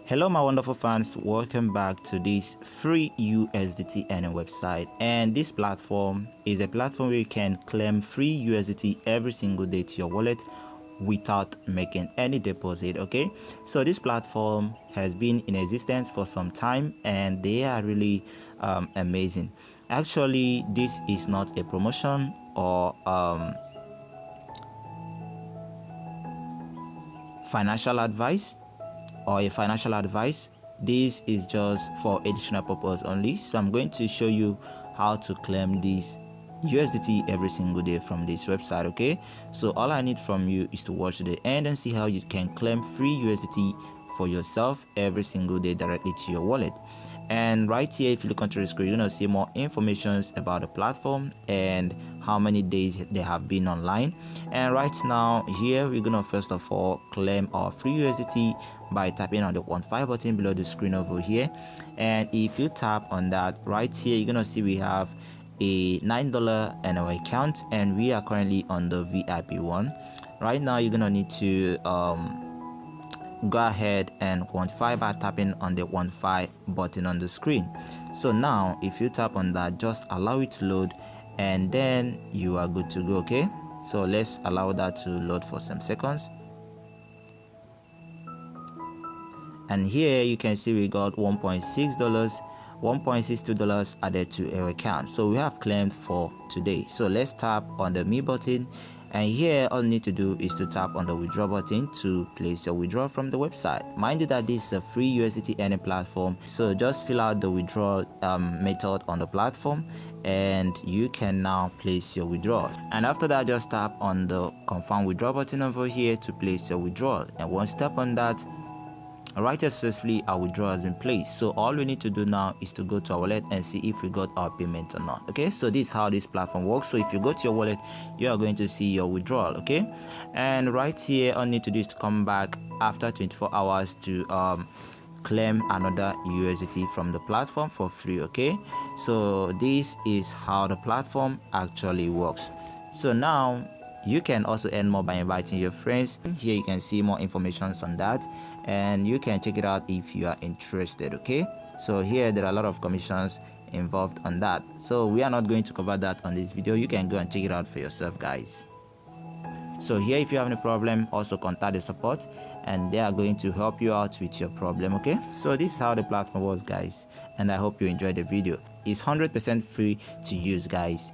Hello my wonderful fans, welcome back to this free USDT earning website. And this platform is a platform where you can claim free USDT every single day to your wallet without making any deposit. Okay, so this platform has been in existence for some time and they are really amazing. Actually, this is not a promotion or financial advice or a financial advice. This is just for educational purpose only. So I'm going to show you how to claim this USDT every single day from this website. Okay, so all I need from you is to watch to the end and see how you can claim free USDT for yourself every single day directly to your wallet. And right here, if you look onto the screen, you're gonna see more information about the platform and how many days they have been online. And right now here, we're gonna first of all claim our free USDT by tapping on the 1.5 button below the screen over here. And if you tap on that right here, you're gonna see we have a $9 annual account and we are currently on the VIP one. Right now you're gonna need to go ahead and quantify by tapping on the 1.5 button on the screen. So now if you tap on that, just allow it to load and then you are good to go. Okay, so let's allow that to load for some seconds. And here you can see we got $1.62 added to our account, so we have claimed for today. So let's tap on the me button, and here all you need to do is to tap on the withdraw button to place your withdrawal from the website. Mind you that this is a free USDT earning platform, so just fill out the withdrawal method on the platform and you can now place your withdrawal. And after that, just tap on the confirm withdrawal button over here to place your withdrawal. And once you tap on that, alright, successfully our withdrawal has been placed. So all we need to do now is to go to our wallet and see if we got our payment or not. Okay, so this is how this platform works. So if you go to your wallet, you are going to see your withdrawal. Okay, and right here all you need to do is to come back after 24 hours to claim another USDT from the platform for free. Okay, so this is how the platform actually works. So now you can also earn more by inviting your friends. Here you can see more information on that and you can check it out if you are interested. Okay, so here there are a lot of commissions involved on that, so we are not going to cover that on this video. You can go and check it out for yourself, guys. So here, if you have any problem, also contact the support and they are going to help you out with your problem. Okay, so this is how the platform works, guys, and I hope you enjoyed the video. It's 100% free to use, guys.